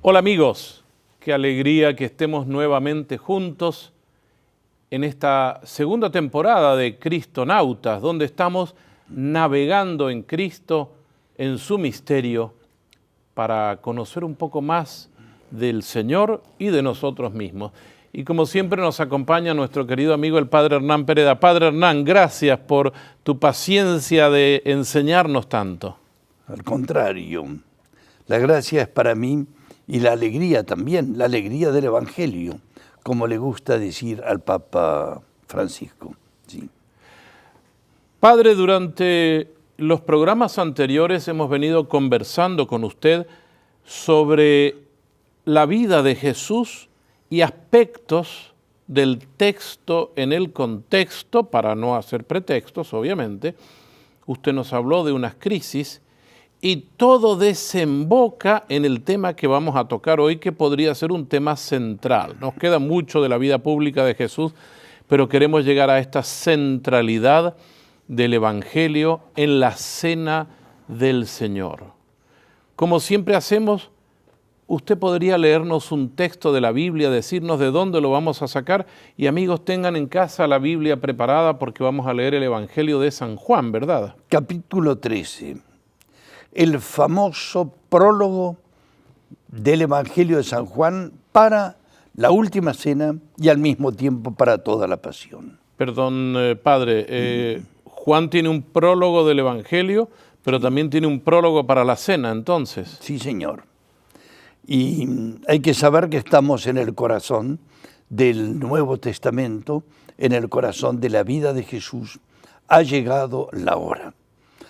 Hola amigos, qué alegría que estemos nuevamente juntos en esta segunda temporada de Cristonautas, donde estamos navegando en Cristo, en su misterio, para conocer un poco más del Señor y de nosotros mismos. Y como siempre nos acompaña nuestro querido amigo el Padre Hernán Pereda. Padre Hernán, gracias por tu paciencia de enseñarnos tanto. Al contrario, la gracia es para mí y la alegría también, la alegría del Evangelio, como le gusta decir al Papa Francisco. Sí. Padre, durante los programas anteriores hemos venido conversando con usted sobre la vida de Jesús y aspectos del texto en el contexto, para no hacer pretextos, obviamente. Usted nos habló de unas crisis y todo desemboca en el tema que vamos a tocar hoy, que podría ser un tema central. Nos queda mucho de la vida pública de Jesús, pero queremos llegar a esta centralidad del Evangelio en la cena del Señor. Como siempre hacemos, usted podría leernos un texto de la Biblia, decirnos de dónde lo vamos a sacar, y amigos, tengan en casa la Biblia preparada porque vamos a leer el Evangelio de San Juan, ¿verdad? Capítulo 13, el famoso prólogo del Evangelio de San Juan para la última cena y al mismo tiempo para toda la pasión. Perdón, padre, Juan tiene un prólogo del Evangelio, pero también tiene un prólogo para la cena, entonces. Sí, señor. Y hay que saber que estamos en el corazón del Nuevo Testamento, en el corazón de la vida de Jesús. Ha llegado la hora.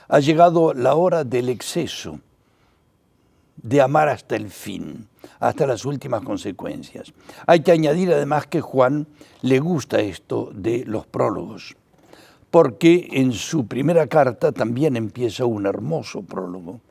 Ha llegado la hora del exceso, de amar hasta el fin, hasta las últimas consecuencias. Hay que añadir además que Juan le gusta esto de los prólogos, porque en su primera carta también empieza un hermoso prólogo.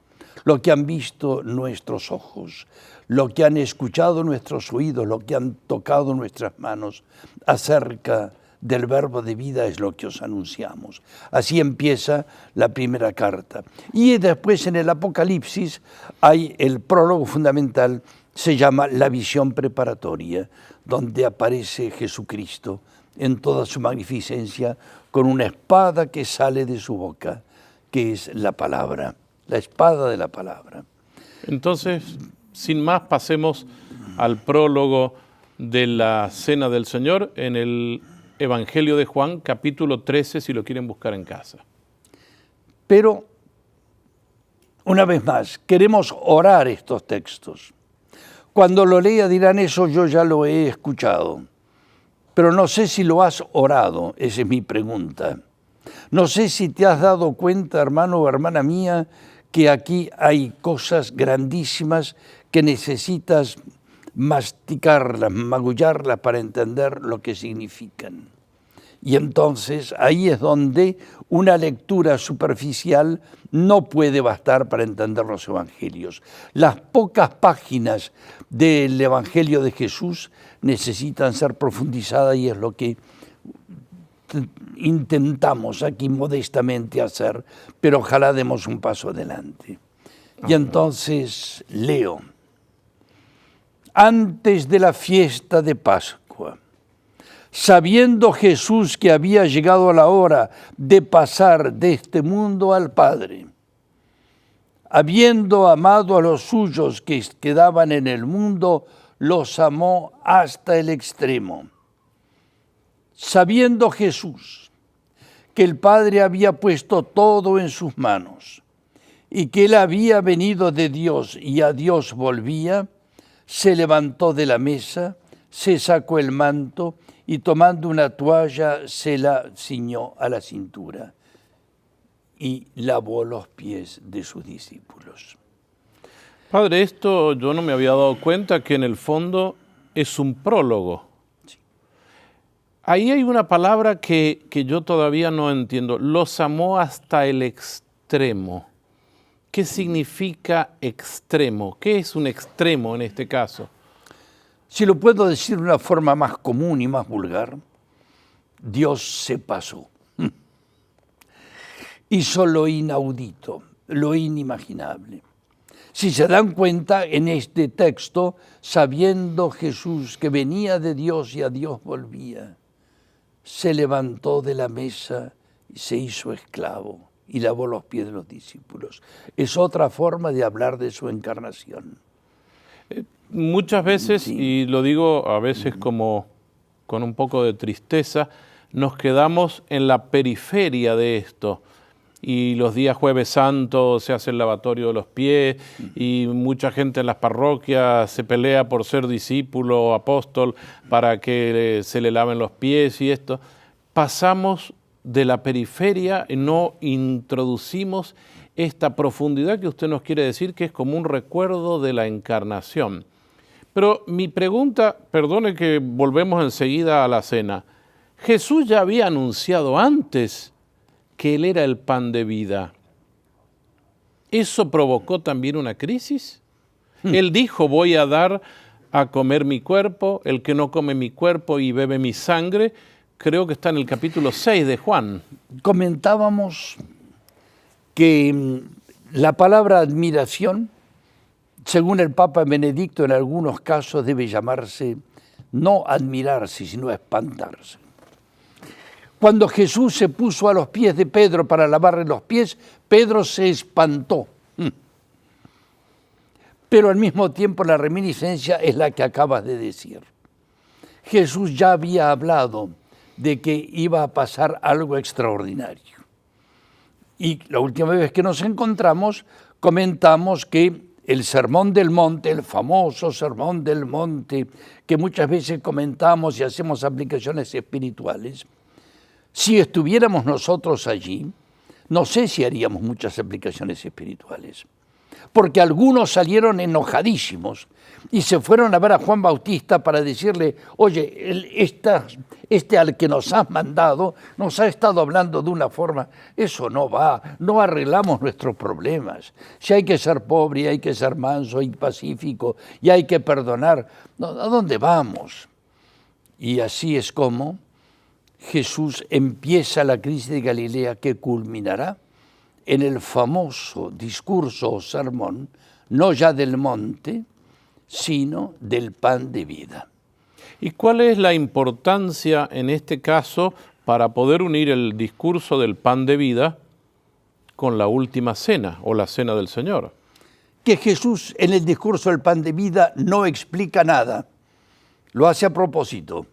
Lo que han visto nuestros ojos, lo que han escuchado nuestros oídos, lo que han tocado nuestras manos acerca del verbo de vida es lo que os anunciamos. Así empieza la primera carta. Y después en el Apocalipsis hay el prólogo fundamental, se llama la visión preparatoria, donde aparece Jesucristo en toda su magnificencia con una espada que sale de su boca, que es la palabra, la espada de la palabra. Entonces, sin más, pasemos al prólogo de la Cena del Señor en el Evangelio de Juan, capítulo 13, si lo quieren buscar en casa. Pero, una vez más, queremos orar estos textos. Cuando lo lea dirán, eso yo ya lo he escuchado. Pero no sé si lo has orado, esa es mi pregunta. No sé si te has dado cuenta, hermano o hermana mía, que aquí hay cosas grandísimas que necesitas masticarlas, magullarlas para entender lo que significan. Y entonces ahí es donde una lectura superficial no puede bastar para entender los evangelios. Las pocas páginas del Evangelio de Jesús necesitan ser profundizadas y es lo que intentamos aquí modestamente hacer, pero ojalá demos un paso adelante. Y entonces leo. Antes de la fiesta de Pascua, sabiendo Jesús que había llegado la hora de pasar de este mundo al Padre, habiendo amado a los suyos que quedaban en el mundo, los amó hasta el extremo. Sabiendo Jesús que el Padre había puesto todo en sus manos y que Él había venido de Dios y a Dios volvía, se levantó de la mesa, se sacó el manto y tomando una toalla se la ciñó a la cintura y lavó los pies de sus discípulos. Padre, esto yo no me había dado cuenta que en el fondo es un prólogo. Sí. Ahí hay una palabra que yo todavía no entiendo. Los amó hasta el extremo. ¿Qué significa extremo? ¿Qué es un extremo en este caso? Si lo puedo decir de una forma más común y más vulgar, Dios se pasó. Hizo lo inaudito, lo inimaginable. Si se dan cuenta, en este texto, sabiendo Jesús que venía de Dios y a Dios volvía, se levantó de la mesa y se hizo esclavo y lavó los pies de los discípulos. Es otra forma de hablar de su encarnación. Muchas veces, Sí. y lo digo a veces como con un poco de tristeza, nos quedamos en la periferia de esto. Y los días Jueves Santo se hace el lavatorio de los pies y mucha gente en las parroquias se pelea por ser discípulo o apóstol para que se le laven los pies y esto. Pasamos de la periferia y no introducimos esta profundidad que usted nos quiere decir que es como un recuerdo de la encarnación. Pero mi pregunta, perdone que volvemos enseguida a la cena, Jesús ya había anunciado antes que Él era el pan de vida. ¿Eso provocó también una crisis? Él dijo, voy a dar a comer mi cuerpo, el que no come mi cuerpo y bebe mi sangre, creo que está en el capítulo 6 de Juan. Comentábamos que la palabra admiración, según el Papa Benedicto, en algunos casos debe llamarse no admirarse, sino espantarse. Cuando Jesús se puso a los pies de Pedro para lavarle los pies, Pedro se espantó. Pero al mismo tiempo la reminiscencia es la que acabas de decir. Jesús ya había hablado de que iba a pasar algo extraordinario. Y la última vez que nos encontramos, comentamos que el Sermón del Monte, el famoso Sermón del Monte, que muchas veces comentamos y hacemos aplicaciones espirituales, si estuviéramos nosotros allí, no sé si haríamos muchas aplicaciones espirituales, porque algunos salieron enojadísimos y se fueron a ver a Juan Bautista para decirle, oye, este al que nos has mandado nos ha estado hablando de una forma, eso no va, no arreglamos nuestros problemas. Si hay que ser pobre, hay que ser manso y pacífico y hay que perdonar, ¿a dónde vamos? Y así es como Jesús empieza la crisis de Galilea que culminará en el famoso discurso o sermón, no ya del monte, sino del pan de vida. ¿Y cuál es la importancia en este caso para poder unir el discurso del pan de vida con la última cena o la cena del Señor? Que Jesús en el discurso del pan de vida no explica nada, lo hace a propósito,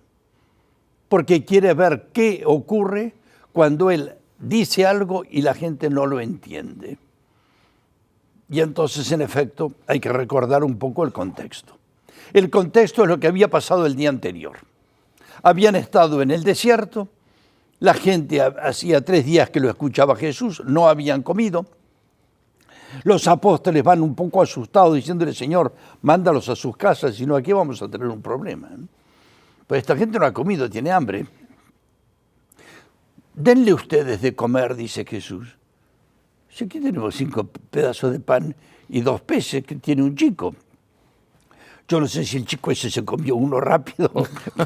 porque quiere ver qué ocurre cuando Él dice algo y la gente no lo entiende. Y entonces, en efecto, hay que recordar un poco el contexto. El contexto es lo que había pasado el día anterior. Habían estado en el desierto, la gente hacía 3 días que lo escuchaba Jesús, no habían comido. Los apóstoles van un poco asustados diciéndole, Señor, mándalos a sus casas, si no aquí vamos a tener un problema. Pues esta gente no ha comido, tiene hambre. Denle ustedes de comer, dice Jesús. Si aquí tenemos 5 pedazos de pan y 2 peces que tiene un chico. Yo no sé si el chico ese se comió uno rápido,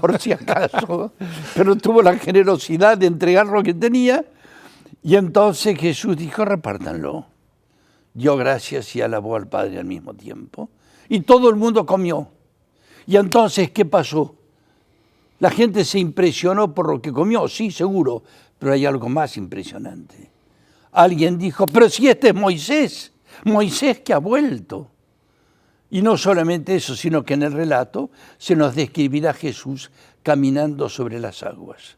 por si acaso, pero tuvo la generosidad de entregar lo que tenía. Y entonces Jesús dijo, repártanlo. Dio gracias y alabó al Padre al mismo tiempo. Y todo el mundo comió. Y entonces, ¿qué pasó? La gente se impresionó por lo que comió, sí, seguro, pero hay algo más impresionante. Alguien dijo, pero si este es Moisés, Moisés que ha vuelto. Y no solamente eso, sino que en el relato se nos describirá Jesús caminando sobre las aguas,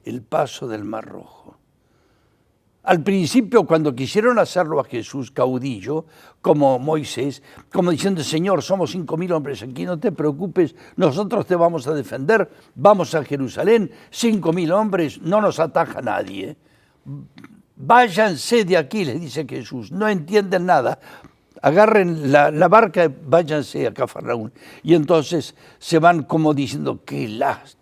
el paso del Mar Rojo. Al principio, cuando quisieron hacerlo a Jesús caudillo, como Moisés, como diciendo, Señor, somos 5.000 hombres aquí, no te preocupes, nosotros te vamos a defender, vamos a Jerusalén, 5.000 hombres, no nos ataja nadie. Váyanse de aquí, les dice Jesús, no entienden nada. Agarren la barca, váyanse a Cafarnaúm. Y entonces se van como diciendo, qué lástima.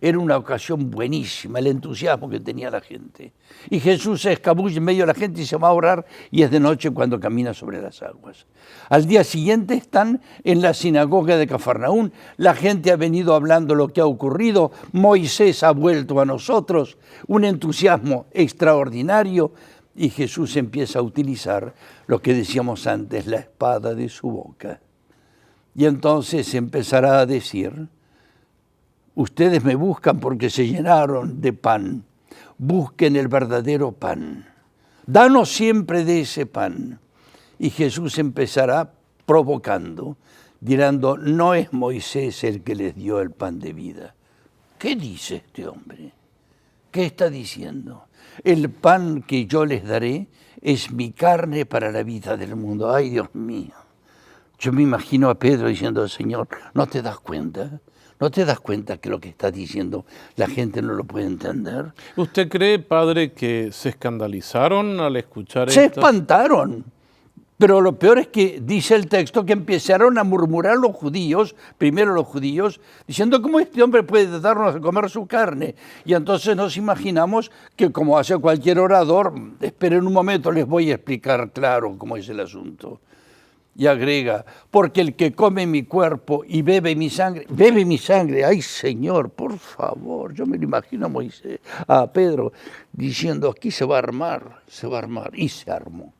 Era una ocasión buenísima, el entusiasmo que tenía la gente. Y Jesús se escabulle en medio de la gente y se va a orar y es de noche cuando camina sobre las aguas. Al día siguiente están en la sinagoga de Cafarnaúm, la gente ha venido hablando lo que ha ocurrido, Moisés ha vuelto a nosotros, un entusiasmo extraordinario Y Jesús empieza a utilizar lo que decíamos antes, la espada de su boca. Y entonces empezará a decir, ustedes me buscan porque se llenaron de pan, busquen el verdadero pan, danos siempre de ese pan. Y Jesús empezará provocando, dirando, no es Moisés el que les dio el pan de vida. ¿Qué dice este hombre? ¿Qué está diciendo? El pan que yo les daré es mi carne para la vida del mundo. ¡Ay, Dios mío! Yo me imagino a Pedro diciendo, Señor, ¿no te das cuenta? ¿No te das cuenta que lo que está diciendo la gente no lo puede entender? ¿Usted cree, padre, que se escandalizaron al escuchar esto? Se espantaron. Pero lo peor es que dice el texto que empezaron a murmurar los judíos, primero los judíos, diciendo cómo este hombre puede darnos a comer su carne. Y entonces nos imaginamos que, como hace cualquier orador, esperen un momento, les voy a explicar claro cómo es el asunto. Y agrega, porque el que come mi cuerpo y bebe mi sangre, ay Señor, por favor, yo me lo imagino a Moisés, a Pedro, diciendo aquí se va a armar, y se armó.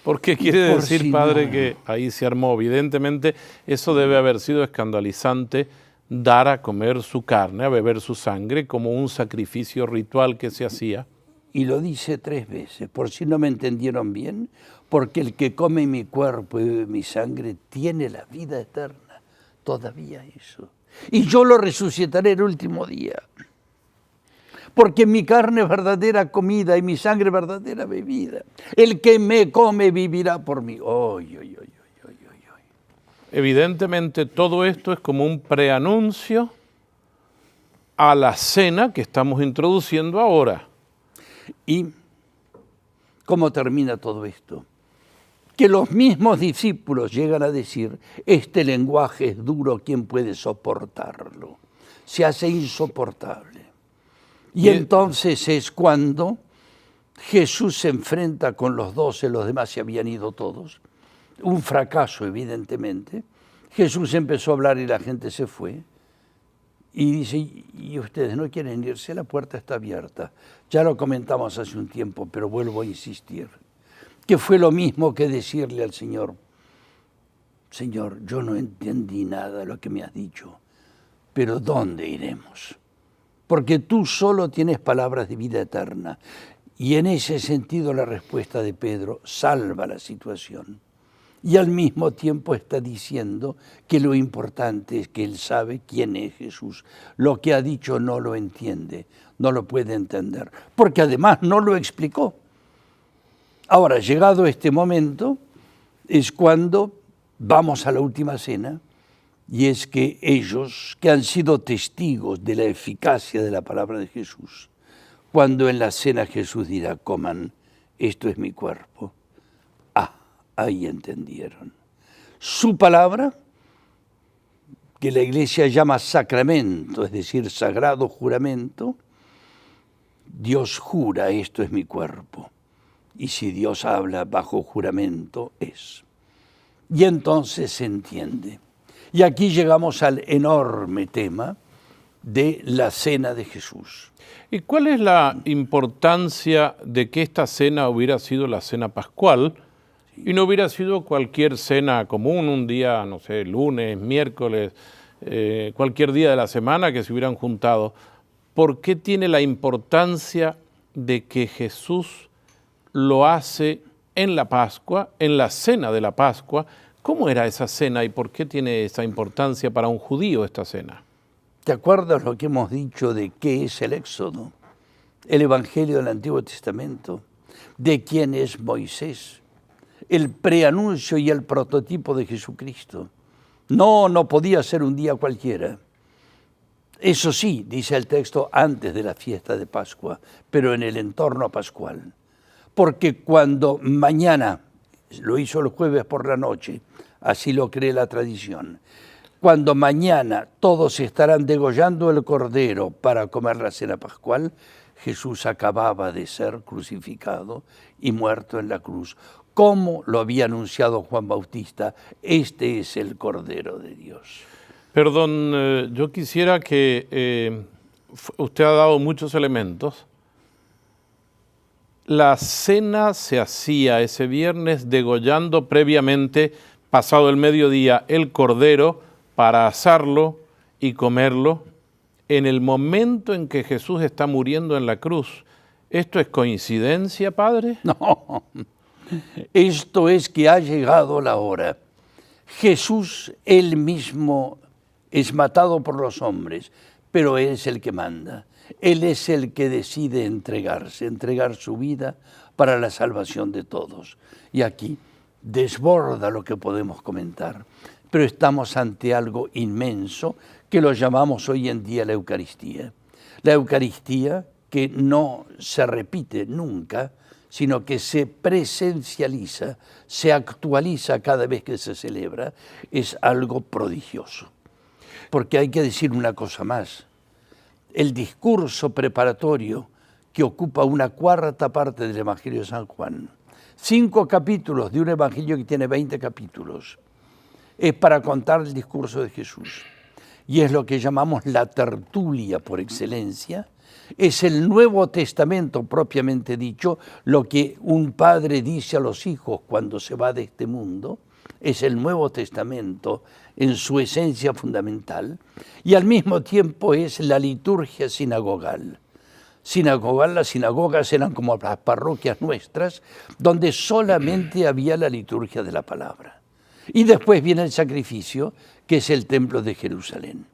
¿Por qué quiere decir, si padre, no, que ahí se armó? Evidentemente, eso debe haber sido escandalizante, dar a comer su carne, a beber su sangre, como un sacrificio ritual que se hacía. Y lo dice 3 veces, por si no me entendieron bien, porque el que come mi cuerpo y bebe mi sangre tiene la vida eterna, todavía eso. Y yo lo resucitaré el último día. Porque mi carne es verdadera comida y mi sangre verdadera bebida. El que me come vivirá por mí. Evidentemente todo esto es como un preanuncio a la cena que estamos introduciendo ahora. ¿Y cómo termina todo esto? Que los mismos discípulos llegan a decir, este lenguaje es duro, ¿quién puede soportarlo? Se hace insoportable. Y entonces es cuando Jesús se enfrenta con los 12, los demás se habían ido todos. Un fracaso, evidentemente. Jesús empezó a hablar y la gente se fue. Y dice, ¿y ustedes no quieren irse? La puerta está abierta. Ya lo comentamos hace un tiempo, pero vuelvo a insistir. Que fue lo mismo que decirle al Señor, Señor, yo no entendí nada de lo que me has dicho, pero ¿dónde iremos? Porque tú solo tienes palabras de vida eterna. Y en ese sentido la respuesta de Pedro salva la situación. Y al mismo tiempo está diciendo que lo importante es que él sabe quién es Jesús. Lo que ha dicho no lo entiende, no lo puede entender, porque además no lo explicó. Ahora, llegado este momento, es cuando vamos a la última cena, y es que ellos, que han sido testigos de la eficacia de la palabra de Jesús, cuando en la cena Jesús dirá, coman, esto es mi cuerpo. Ahí entendieron. Su palabra, que la Iglesia llama sacramento, es decir, sagrado juramento, Dios jura, esto es mi cuerpo. Y si Dios habla bajo juramento, es. Y entonces se entiende. Y aquí llegamos al enorme tema de la cena de Jesús. ¿Y cuál es la importancia de que esta cena hubiera sido la cena pascual y no hubiera sido cualquier cena común, un día, no sé, lunes, miércoles, cualquier día de la semana que se hubieran juntado? ¿Por qué tiene la importancia de que Jesús lo hace en la Pascua, en la cena de la Pascua? ¿Cómo era esa cena y por qué tiene esa importancia para un judío esta cena? ¿Te acuerdas lo que hemos dicho de qué es el Éxodo? El Evangelio del Antiguo Testamento. ¿De quién es Moisés? El preanuncio y el prototipo de Jesucristo. No podía ser un día cualquiera. Eso sí, dice el texto, antes de la fiesta de Pascua, pero en el entorno pascual. Porque cuando mañana, lo hizo el jueves por la noche, así lo cree la tradición, cuando mañana todos estarán degollando el cordero para comer la cena pascual, Jesús acababa de ser crucificado y muerto en la cruz. Como lo había anunciado Juan Bautista, este es el Cordero de Dios. Perdón, yo quisiera que usted ha dado muchos elementos la cena se hacía ese viernes degollando previamente, pasado el mediodía, el cordero para asarlo y comerlo en el momento en que Jesús está muriendo en la cruz. ¿Esto es coincidencia, Padre? No, esto es que ha llegado la hora. Jesús, él mismo, es matado por los hombres, pero Él es el que manda. Él es el que decide entregarse, entregar su vida para la salvación de todos. Y aquí desborda lo que podemos comentar, pero estamos ante algo inmenso que lo llamamos hoy en día la Eucaristía. La Eucaristía que no se repite nunca, sino que se presencializa, se actualiza cada vez que se celebra, es algo prodigioso. Porque hay que decir una cosa más. El discurso preparatorio que ocupa una cuarta parte del Evangelio de San Juan, 5 capítulos de un Evangelio que tiene 20 capítulos, es para contar el discurso de Jesús. Y es lo que llamamos la tertulia por excelencia. Es el Nuevo Testamento propiamente dicho, lo que un padre dice a los hijos cuando se va de este mundo. Es el Nuevo Testamento en su esencia fundamental, y al mismo tiempo es la liturgia sinagogal. Las sinagogas eran como las parroquias nuestras, donde solamente había la liturgia de la palabra. Y después viene el sacrificio, que es el templo de Jerusalén.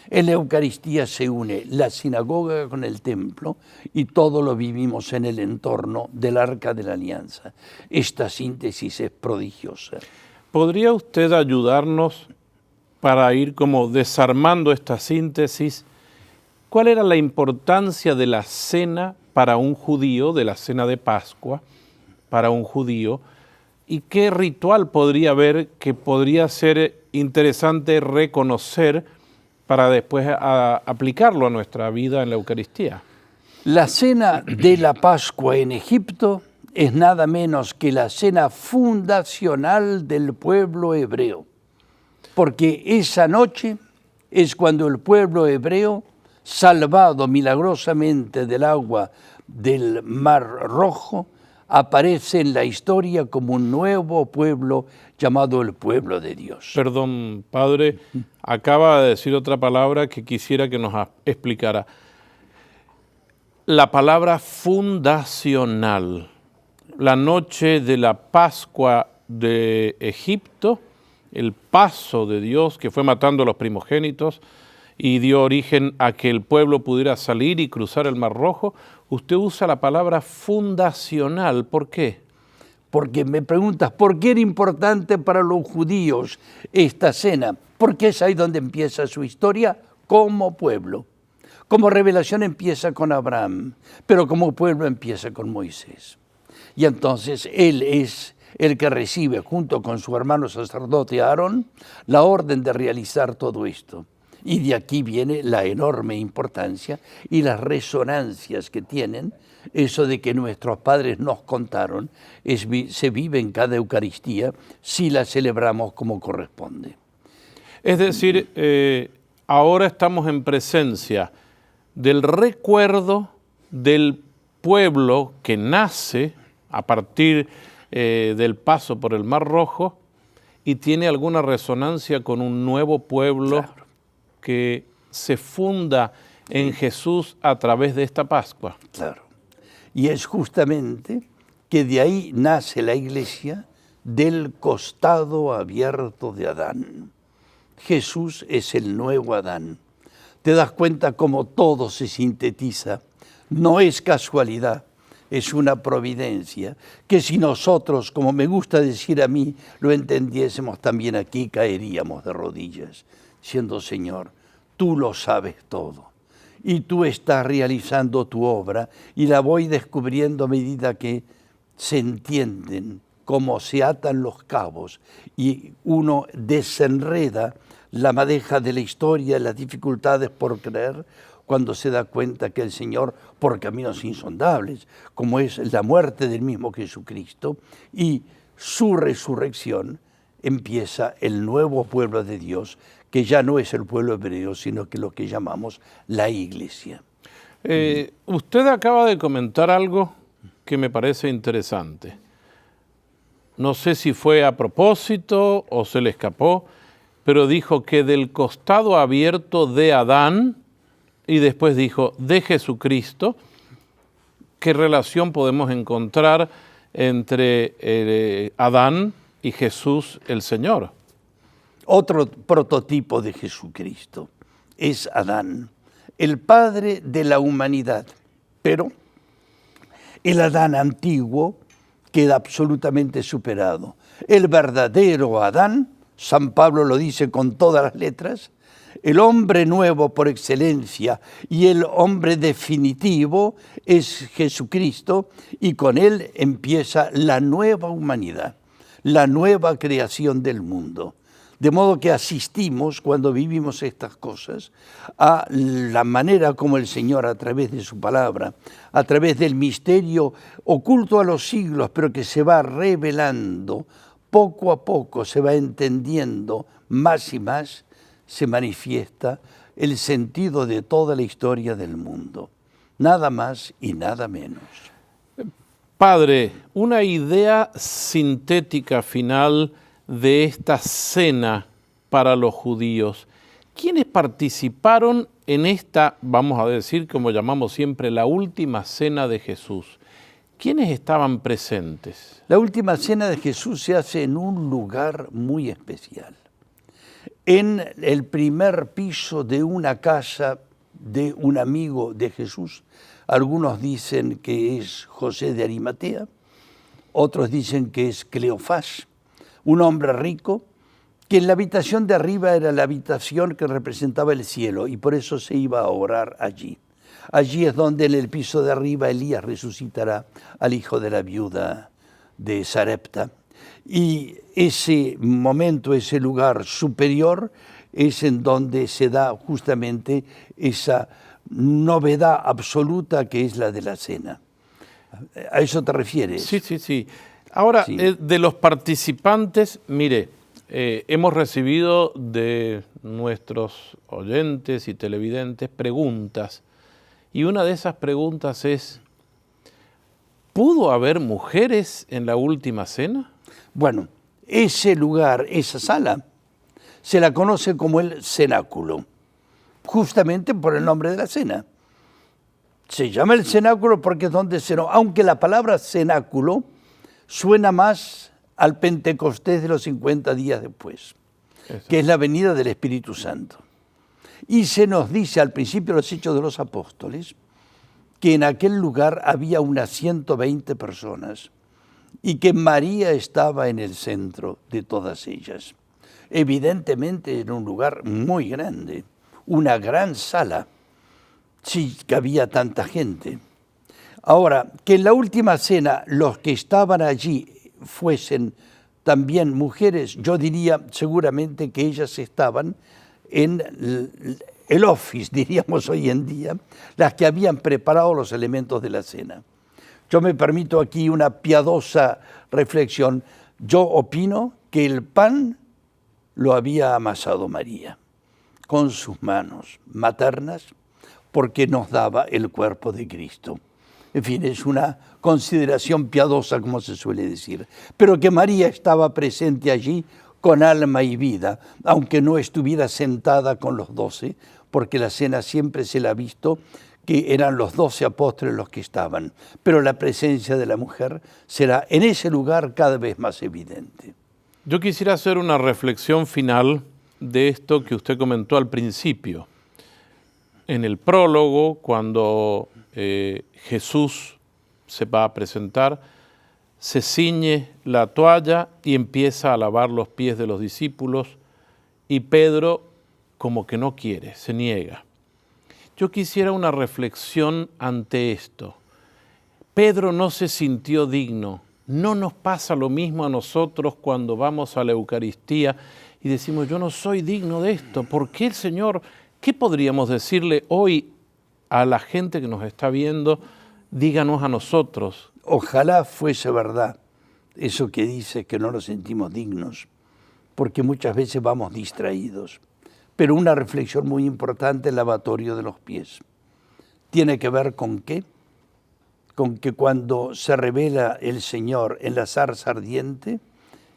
En la Eucaristía se une la sinagoga con el templo y todo lo vivimos en el entorno del Arca de la Alianza. Esta síntesis es prodigiosa. ¿Podría usted ayudarnos para ir como desarmando esta síntesis? ¿Cuál era la importancia de la cena para un judío, de la cena de Pascua para un judío? ¿Y qué ritual podría haber que podría ser interesante reconocer para después aplicarlo a nuestra vida en la Eucaristía? La cena de la Pascua en Egipto es nada menos que la cena fundacional del pueblo hebreo, porque esa noche es cuando el pueblo hebreo, salvado milagrosamente del agua del Mar Rojo, aparece en la historia como un nuevo pueblo llamado el pueblo de Dios. Perdón, Padre, acaba de decir otra palabra que quisiera que nos explicara. La palabra fundacional. La noche de la Pascua de Egipto, el paso de Dios que fue matando a los primogénitos y dio origen a que el pueblo pudiera salir y cruzar el Mar Rojo. Usted usa la palabra fundacional. ¿Por qué? Porque me preguntas, ¿por qué era importante para los judíos esta cena? Porque es ahí donde empieza su historia como pueblo. Como revelación empieza con Abraham, pero como pueblo empieza con Moisés. Y entonces él es el que recibe, junto con su hermano sacerdote Aarón, la orden de realizar todo esto. Y de aquí viene la enorme importancia y las resonancias que tienen, eso de que nuestros padres nos contaron, se vive en cada Eucaristía si la celebramos como corresponde. Es decir, ahora estamos en presencia del recuerdo del pueblo que nace a partir del paso por el Mar Rojo y tiene alguna resonancia con un nuevo pueblo, claro, que se funda en Jesús a través de esta Pascua. Claro. Y es justamente que de ahí nace la Iglesia, del costado abierto de Adán. Jesús es el nuevo Adán. Te das cuenta cómo todo se sintetiza. No es casualidad, es una providencia, que si nosotros, como me gusta decir a mí, lo entendiésemos también aquí, caeríamos de rodillas, diciendo, Señor, tú lo sabes todo. Y tú estás realizando tu obra y la voy descubriendo a medida que se entienden, cómo se atan los cabos y uno desenreda la madeja de la historia, las dificultades por creer, cuando se da cuenta que el Señor, por caminos insondables, como es la muerte del mismo Jesucristo y su resurrección, empieza el nuevo pueblo de Dios, que ya no es el pueblo hebreo, sino que lo que llamamos la Iglesia. Usted acaba de comentar algo que me parece interesante. No sé si fue a propósito o se le escapó, pero dijo que del costado abierto de Adán, y después dijo de Jesucristo. ¿Qué relación podemos encontrar entre Adán y Jesús el Señor? Otro prototipo de Jesucristo es Adán, el padre de la humanidad, pero el Adán antiguo queda absolutamente superado. El verdadero Adán, San Pablo lo dice con todas las letras, el hombre nuevo por excelencia y el hombre definitivo es Jesucristo, y con él empieza la nueva humanidad, la nueva creación del mundo. De modo que asistimos, cuando vivimos estas cosas, a la manera como el Señor, a través de su palabra, a través del misterio oculto a los siglos, pero que se va revelando, poco a poco se va entendiendo más y más, se manifiesta el sentido de toda la historia del mundo. Nada más y nada menos. Padre, una idea sintética final de esta cena para los judíos. ¿Quiénes participaron en esta, vamos a decir, como llamamos siempre, la última cena de Jesús? ¿Quiénes estaban presentes? La última cena de Jesús se hace en un lugar muy especial. En el primer piso de una casa de un amigo de Jesús. Algunos dicen que es José de Arimatea, otros dicen que es Cleofás, un hombre rico, que en la habitación de arriba era la habitación que representaba el cielo, y por eso se iba a orar allí. Allí es donde en el piso de arriba Elías resucitará al hijo de la viuda de Sarepta. Y ese momento, ese lugar superior, es en donde se da justamente esa novedad absoluta que es la de la cena. ¿A eso te refieres? Sí. Ahora, Sí. De los participantes, mire, hemos recibido de nuestros oyentes y televidentes preguntas, y una de esas preguntas es, ¿pudo haber mujeres en la última cena? Bueno, ese lugar, esa sala, se la conoce como el cenáculo, justamente por el nombre de la cena. Se llama el cenáculo porque es donde cenó, aunque la palabra cenáculo suena más al Pentecostés de los 50 días después, que es la venida del Espíritu Santo. Y se nos dice al principio de los Hechos de los Apóstoles que en aquel lugar había unas 120 personas y que María estaba en el centro de todas ellas. Evidentemente en un lugar muy grande, una gran sala, sí que había tanta gente. Ahora, que en la última cena los que estaban allí fuesen también mujeres, yo diría seguramente que ellas estaban en el office, diríamos hoy en día, las que habían preparado los elementos de la cena. Yo me permito aquí una piadosa reflexión. Yo opino que el pan lo había amasado María con sus manos maternas porque nos daba el cuerpo de Cristo. En fin, es una consideración piadosa, como se suele decir. Pero que María estaba presente allí con alma y vida, aunque no estuviera sentada con los 12, porque la cena siempre se la ha visto que eran los 12 apóstoles los que estaban. Pero la presencia de la mujer será en ese lugar cada vez más evidente. Yo quisiera hacer una reflexión final de esto que usted comentó al principio. En el prólogo, cuando Jesús se va a presentar, se ciñe la toalla y empieza a lavar los pies de los discípulos, y Pedro como que no quiere, se niega. Yo quisiera una reflexión ante esto. Pedro no se sintió digno. ¿No nos pasa lo mismo a nosotros cuando vamos a la Eucaristía y decimos, yo no soy digno de esto? ¿Por qué el Señor? ¿Qué podríamos decirle hoy a la gente que nos está viendo? Díganos a nosotros. Ojalá fuese verdad eso que dice que no nos sentimos dignos, porque muchas veces vamos distraídos. Pero una reflexión muy importante, el lavatorio de los pies. ¿Tiene que ver con qué? con que cuando se revela el Señor en la zarza ardiente,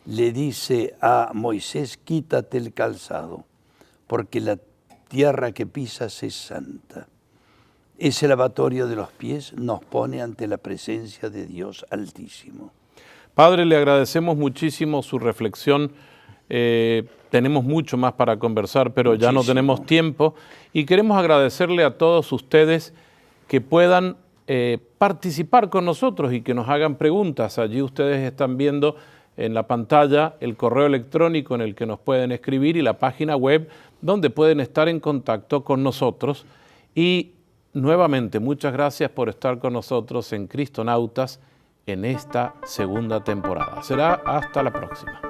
le dice a Moisés, quítate el calzado, porque la tierra que pisas es santa. Ese lavatorio de los pies nos pone ante la presencia de Dios Altísimo. Padre, le agradecemos muchísimo su reflexión. Tenemos mucho más para conversar, pero ya no tenemos tiempo. Y queremos agradecerle a todos ustedes que puedan participar con nosotros y que nos hagan preguntas. Allí ustedes están viendo en la pantalla el correo electrónico en el que nos pueden escribir y la página web donde pueden estar en contacto con nosotros. Y nuevamente, muchas gracias por estar con nosotros en Cristonautas en esta segunda temporada. Será hasta la próxima.